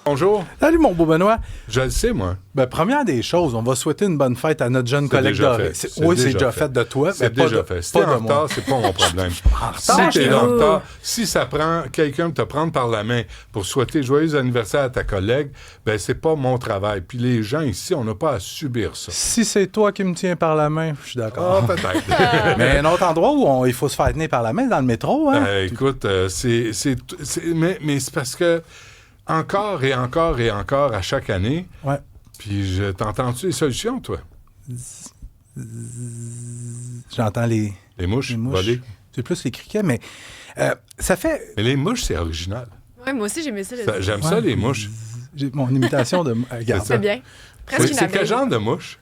Bonjour. Salut, mon beau Benoît. Je le sais, moi. Ben, première des choses, on va souhaiter une bonne fête à notre jeune collègue doré. Oui, c'est déjà fait de toi, mais pas déjà de, fait. Si pas t'es de en moi. retard, c'est pas mon problème. Si t'es en retard, si ça prend quelqu'un de te prendre par la main pour souhaiter joyeux anniversaire à ta collègue, ben c'est pas mon travail. Puis les gens ici, on n'a pas à subir ça. Si c'est toi qui me tiens par la main, je suis d'accord. Ah, peut-être. Mais un autre endroit où il faut se faire tenir par la main, dans le métro, hein? Écoute, mais c'est parce que encore et encore et encore à chaque année. Ouais. Puis t'entends-tu les solutions, toi? J'entends les mouches voler. C'est plus les criquets, mais ça fait... Mais les mouches, c'est original. Oui, moi aussi, j'aimais ça. J'aime ça, les mouches. J'ai mon imitation de... Regarde. C'est bien. Presque c'est quel genre de mouche?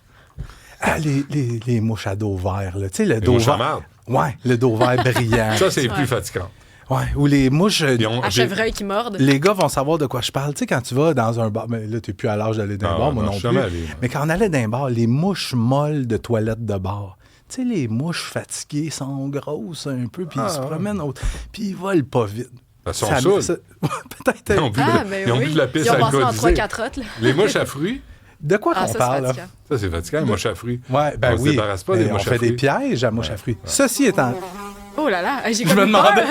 Ah, les mouches à dos vert, là. Tu sais, le dos mouches à vert. marde. Ouais, le dos vert brillant. Ça, c'est plus fatigant. Ouais, ou les mouches... à chevreuil qui mordent. Les gars vont savoir de quoi je parle. Tu sais, quand tu vas dans un bar... Mais là, t'es plus à l'âge d'aller dans un bar, moi non plus. Mais quand on allait dans un bar, les mouches molles de toilettes de bar... Tu sais, les mouches fatiguées sont grosses un peu, puis ils se promènent... Puis ils volent pas vite. Elles sont saoules. Peut-être... Ils ont bu de la pisse alcoolisée. Ils ont passé en 3-4 rottes. Les mouches à fruits... De quoi qu'on parle, là? Ça, c'est fatigant, les mouches à fruits. Ouais, ben on se débarrasse pas des mouches à fruits. On fait des pièges à mouches à fruits. Ceci étant... Oh là là, j'ai Je me demandais.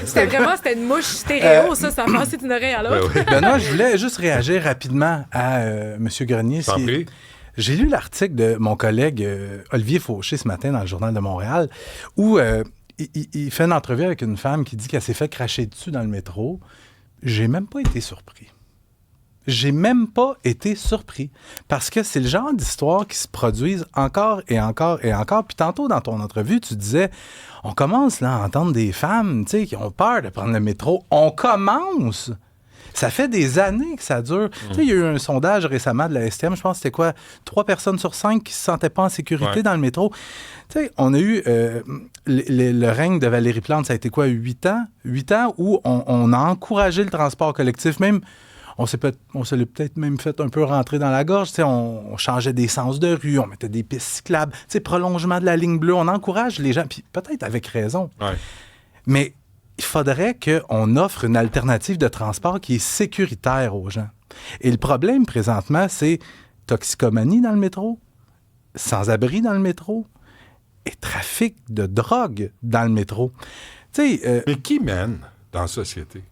C'était une mouche stéréo, ça passait d'une oreille à l'autre. Ben oui. Benoît, je voulais juste réagir rapidement à M. Grenier. J'ai lu l'article de mon collègue Olivier Fauché ce matin dans le Journal de Montréal où il fait une entrevue avec une femme qui dit qu'elle s'est fait cracher dessus dans le métro. J'ai même pas été surpris. J'ai même pas été surpris parce que c'est le genre d'histoire qui se produisent encore et encore et encore. Puis tantôt, dans ton entrevue, tu disais, on commence là, à entendre des femmes qui ont peur de prendre le métro. On commence! Ça fait des années que ça dure. Tu sais, il y a eu un sondage récemment de la STM, je pense que c'était quoi? 3 personnes sur 5 qui se sentaient pas en sécurité dans le métro. Tu sais, on a eu le règne de Valérie Plante, ça a été quoi? 8 ans? 8 ans où on a encouragé le transport collectif, même... On se l'est peut-être même fait un peu rentrer dans la gorge. On changeait des sens de rue, on mettait des pistes cyclables, prolongement de la ligne bleue. On encourage les gens, puis peut-être avec raison. Ouais. Mais il faudrait qu'on offre une alternative de transport qui est sécuritaire aux gens. Et le problème présentement, c'est toxicomanie dans le métro, sans-abri dans le métro et trafic de drogue dans le métro. Mais qui mène dans la société?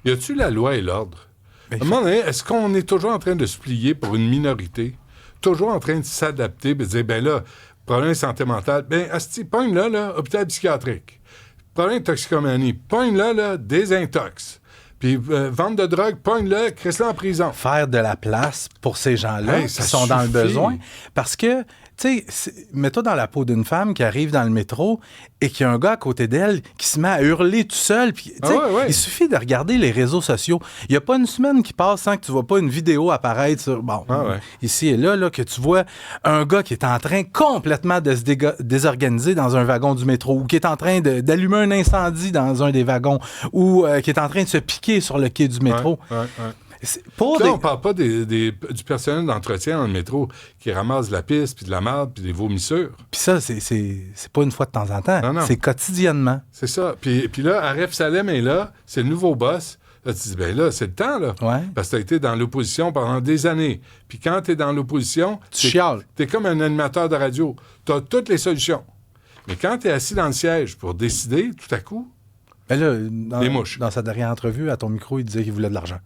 Y a-tu la loi et l'ordre? À un moment donné, est-ce qu'on est toujours en train de se plier pour une minorité? Toujours en train de s'adapter et de dire, ben là, problème de santé mentale, ben, asti, pogne là, hôpital psychiatrique. Problème de toxicomanie, pogne là, désintox. Puis vente de drogue, pogne là, crisse-là en prison. Faire de la place pour ces gens-là qui sont dans le besoin. Parce que, tu sais, mets-toi dans la peau d'une femme qui arrive dans le métro et qu'il y a un gars à côté d'elle qui se met à hurler tout seul. Puis, il suffit de regarder les réseaux sociaux. Il n'y a pas une semaine qui passe sans que tu ne vois pas une vidéo apparaître sur, ici et là, que tu vois un gars qui est en train complètement de se désorganiser dans un wagon du métro ou qui est en train d'allumer un incendie dans un des wagons ou qui est en train de se piquer sur le quai du métro. Là, on parle pas du personnel d'entretien dans le métro qui ramasse de la pisse, puis de la marde, puis des vomissures. Puis ça, c'est pas une fois de temps en temps. Non. C'est quotidiennement. C'est ça. Puis là, Aref Salem est là, c'est le nouveau boss. Là, tu dis, ben là, c'est le temps, là. Ouais. Parce que tu as été dans l'opposition pendant des années. Puis quand tu es dans l'opposition, tu chiales. Tu es comme un animateur de radio. Tu as toutes les solutions. Mais quand tu es assis dans le siège pour décider, tout à coup, ben là, les mouches. Dans sa dernière entrevue, à ton micro, il disait qu'il voulait de l'argent.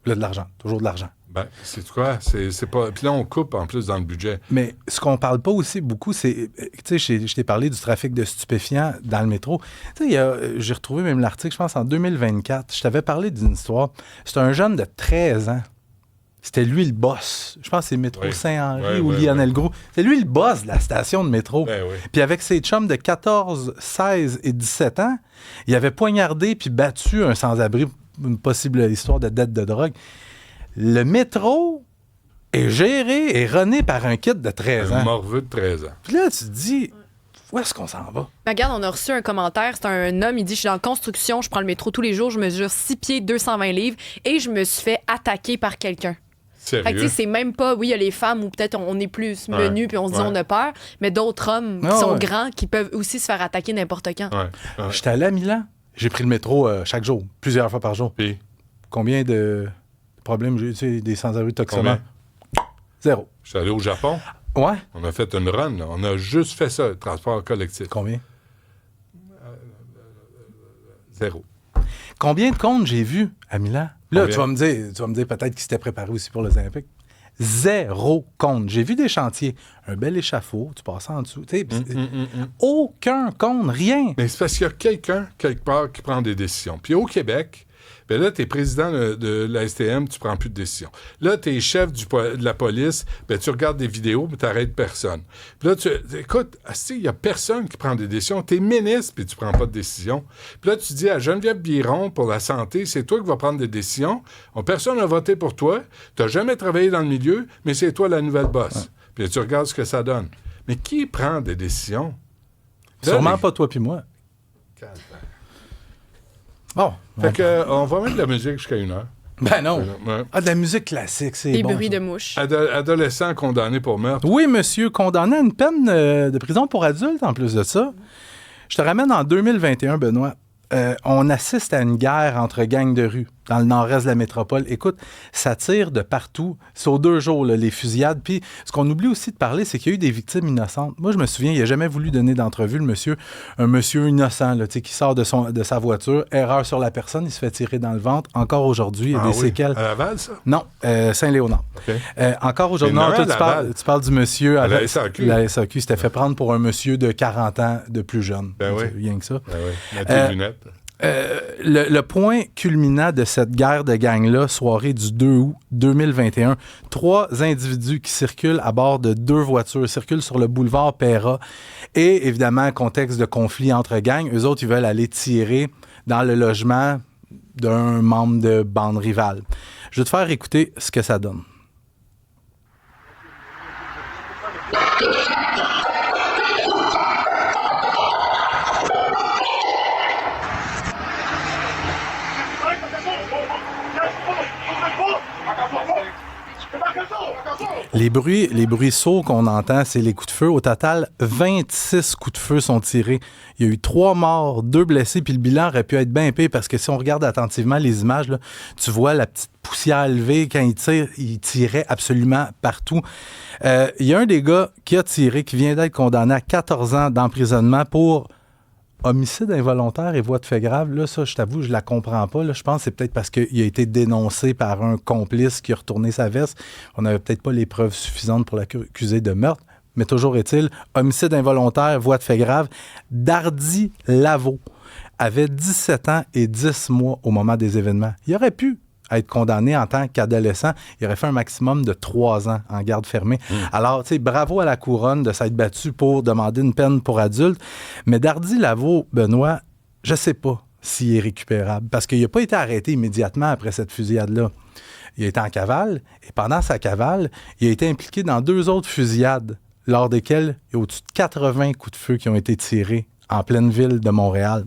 Il voulait de l'argent. Toujours de l'argent. Ben, c'est quoi? C'est pas... Puis là, on coupe en plus dans le budget. Mais ce qu'on parle pas aussi beaucoup, c'est... Tu sais, je t'ai parlé du trafic de stupéfiants dans le métro. Tu sais, j'ai retrouvé même l'article, je pense, en 2024. Je t'avais parlé d'une histoire. C'est un jeune de 13 ans. C'était lui le boss. Je pense que c'est Métro Saint-Henri ou Lionel Groux. C'est lui le boss de la station de métro. Puis avec ses chums de 14, 16 et 17 ans, il avait poignardé puis battu un sans-abri, une possible histoire de dette de drogue. Le métro est géré et rené par un kid de 13 ans. Un morveux de 13 ans. Puis là, tu te dis, où est-ce qu'on s'en va? Regarde, on a reçu un commentaire. C'est un homme, il dit, je suis en construction, je prends le métro tous les jours, je mesure 6 pieds, 220 livres et je me suis fait attaquer par quelqu'un. Sérieux? Fait que, c'est même pas, oui, il y a les femmes où peut-être on est plus menus puis on se dit on a peur, mais d'autres hommes qui sont grands qui peuvent aussi se faire attaquer n'importe quand. J'étais allé à Milan. J'ai pris le métro chaque jour, plusieurs fois par jour. Puis? Combien de problème, des sans-abri toxomans. Zéro. Je suis allé au Japon. Ouais. On a fait une run. Là. On a juste fait ça, le transport collectif. Combien? Zéro. Combien de comptes j'ai vus à Milan? Là, tu vas me dire peut-être qu'ils s'étaient préparés aussi pour les Olympiques. 0 compte. J'ai vu des chantiers. Un bel échafaud, tu passes en dessous. Aucun compte, rien. Mais c'est parce qu'il y a quelqu'un, quelque part, qui prend des décisions. Puis au Québec, ben là, tu es président de la STM, tu prends plus de décisions. Là, tu es chef de la police, ben tu regardes des vidéos, mais tu n'arrêtes personne. Puis là, écoute, il n'y a personne qui prend des décisions. Tu es ministre, puis tu prends pas de décision. Puis là, tu dis à Geneviève Biron, pour la santé, c'est toi qui vas prendre des décisions. Personne n'a voté pour toi. Tu n'as jamais travaillé dans le milieu, mais c'est toi la nouvelle boss. Ouais. Puis là, tu regardes ce que ça donne. Mais qui prend des décisions? Sûrement pas toi puis moi. Bon. Fait que, on va mettre de la musique jusqu'à 1h. Ben non. Ouais. Ah, de la musique classique, c'est des bon. Des bruits de mouches. Adolescent condamné pour meurtre. Oui, monsieur, condamné à une peine de prison pour adulte, en plus de ça. Je te ramène en 2021, Benoît. On assiste à une guerre entre gangs de rue dans le nord-est de la métropole. Écoute, ça tire de partout. C'est aux 2 jours, là, les fusillades. Puis, ce qu'on oublie aussi de parler, c'est qu'il y a eu des victimes innocentes. Moi, je me souviens, il n'a jamais voulu donner d'entrevue, un monsieur innocent là, qui sort de sa voiture, erreur sur la personne, il se fait tirer dans le ventre. Encore aujourd'hui, il y a des séquelles. À Laval, ça? Non, Saint-Léonard. Okay. Encore aujourd'hui, non, toi, tu parles du monsieur à la SAQ. La SAQ, il s'était fait prendre pour un monsieur de 40 ans de plus jeune. Ben oui. Rien que ça. Ben oui. Mettre tes lunettes. Le point culminant de cette guerre de gang-là, soirée du 2 août 2021, 3 individus qui circulent à bord de 2 voitures, circulent sur le boulevard Péra. Et évidemment, contexte de conflit entre gangs, eux autres, ils veulent aller tirer dans le logement d'un membre de bande rivale. Je vais te faire écouter ce que ça donne. Les bruits sourds qu'on entend, c'est les coups de feu. Au total, 26 coups de feu sont tirés. Il y a eu 3 morts, 2 blessés, puis le bilan aurait pu être bien pire parce que si on regarde attentivement les images, là, tu vois la petite poussière levée. Quand il tirait absolument partout. Il y a un des gars qui a tiré, qui vient d'être condamné à 14 ans d'emprisonnement pour homicide involontaire et voie de fait grave. Là, ça, je t'avoue, je la comprends pas. Là, je pense que c'est peut-être parce qu'il a été dénoncé par un complice qui a retourné sa veste. On n'avait peut-être pas les preuves suffisantes pour l'accuser de meurtre. Mais toujours est-il, homicide involontaire, voie de fait grave. Dardy Lavaux avait 17 ans et 10 mois au moment des événements. Il aurait pu être condamné en tant qu'adolescent. Il aurait fait un maximum de 3 ans en garde fermée. Alors, tu sais, bravo à la couronne de s'être battu pour demander une peine pour adulte. Mais Dardy Lavaux, Benoît, je sais pas s'il est récupérable parce qu'il n'a pas été arrêté immédiatement après cette fusillade-là. Il a été en cavale et pendant sa cavale, il a été impliqué dans 2 autres fusillades lors desquelles il y a au-dessus de 80 coups de feu qui ont été tirés en pleine ville de Montréal.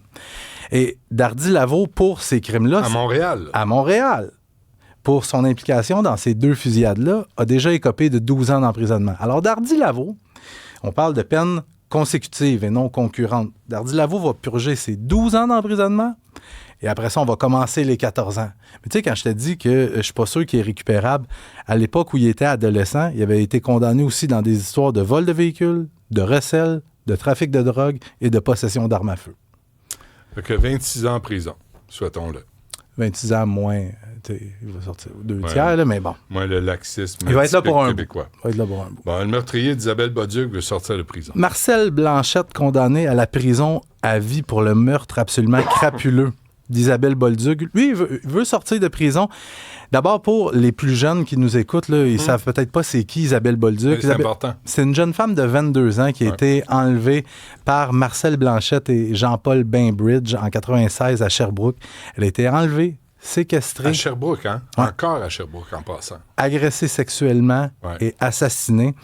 Et Dardy Lavaux, pour ces crimes-là... À Montréal. Pour son implication dans ces 2 fusillades-là, a déjà écopé de 12 ans d'emprisonnement. Alors, Dardy Lavaux, on parle de peines consécutives et non concurrentes. Dardy Lavaux va purger ses 12 ans d'emprisonnement et après ça, on va commencer les 14 ans. Mais tu sais, quand je te dis que je suis pas sûr qu'il est récupérable, à l'époque où il était adolescent, il avait été condamné aussi dans des histoires de vol de véhicules, de recel, de trafic de drogue et de possession d'armes à feu. Fait que 26 ans en prison, souhaitons-le. 26 ans moins, il va sortir 2 tiers, là, mais bon. Moins le laxisme il va être là pour québécois. Il va être là pour un bout. Bon, le meurtrier d'Isabelle Bolduc veut sortir de prison. Marcel Blanchette, condamné à la prison à vie pour le meurtre absolument crapuleux d'Isabelle Bolduc. Lui, il veut sortir de prison. D'abord, pour les plus jeunes qui nous écoutent, là, ils savent peut-être pas c'est qui Isabelle Bolduc. C'est important. C'est une jeune femme de 22 ans qui a été enlevée par Marcel Blanchette et Jean-Paul Bainbridge en 96 à Sherbrooke. Elle a été enlevée, séquestrée. À Sherbrooke, hein? Ouais. Encore à Sherbrooke, en passant. Agressée sexuellement et assassinée.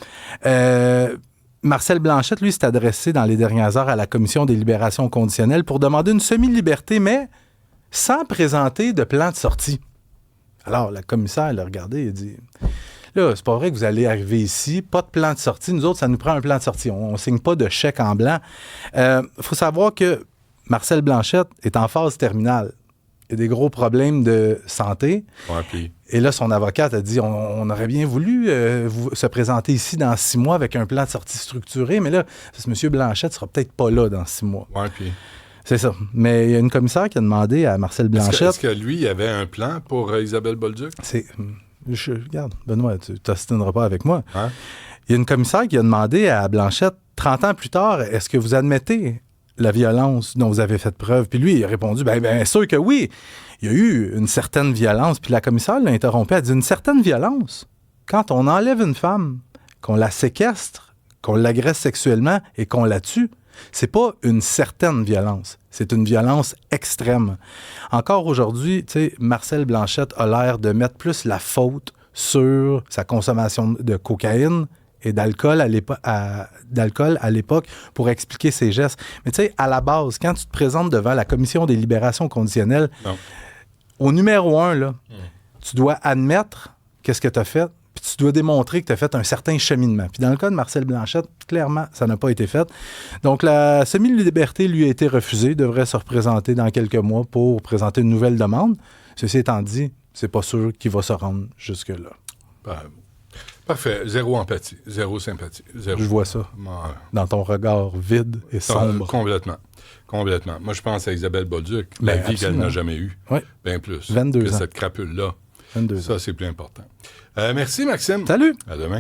Marcel Blanchette, lui, s'est adressé dans les dernières heures à la Commission des libérations conditionnelles pour demander une semi-liberté, mais sans présenter de plan de sortie. Alors, la commissaire, elle a regardé et a dit « Là, c'est pas vrai que vous allez arriver ici, pas de plan de sortie. Nous autres, ça nous prend un plan de sortie. On signe pas de chèque en blanc. » Faut savoir que Marcel Blanchette est en phase terminale. il y a des gros problèmes de santé. Ouais, puis... Et là, son avocate a dit, on aurait bien voulu se présenter ici dans 6 mois avec un plan de sortie structuré, mais là, M. Blanchette sera peut-être pas là dans 6 mois. Ouais, puis... C'est ça. Mais il y a une commissaire qui a demandé à Marcel Blanchette... Est-ce que lui, il avait un plan pour Isabelle Bolduc? Regarde, Benoît, tu t'ostineras pas avec moi. Hein? Il y a une commissaire qui a demandé à Blanchette, 30 ans plus tard, est-ce que vous admettez la violence dont vous avez fait preuve? Puis lui, il a répondu, bien sûr que oui. Il y a eu une certaine violence. Puis la commissaire l'a interrompu, elle a dit, une certaine violence, quand on enlève une femme, qu'on la séquestre, qu'on l'agresse sexuellement et qu'on la tue, c'est pas une certaine violence, c'est une violence extrême. Encore aujourd'hui, tu sais, Marcel Blanchette a l'air de mettre plus la faute sur sa consommation de cocaïne et d'alcool à l'époque pour expliquer ses gestes. Mais tu sais, à la base, quand tu te présentes devant la commission des libérations conditionnelles, au numéro 1, là, tu dois admettre qu'est-ce que tu as fait, puis tu dois démontrer que tu as fait un certain cheminement. Puis dans le cas de Marcel Blanchette, clairement, ça n'a pas été fait. Donc la semi-liberté lui a été refusée, devrait se représenter dans quelques mois pour présenter une nouvelle demande. Ceci étant dit, c'est pas sûr qu'il va se rendre jusque-là. Parfait. Zéro empathie, zéro sympathie. Zéro. Je vois ça dans ton regard vide et sombre. Complètement. Moi, je pense à Isabelle Bolduc, la vie qu'elle n'a jamais eue. Oui. Bien plus. 22 que ans. cette crapule-là. 22 ça, c'est plus important. Merci, Maxime. Salut. À demain.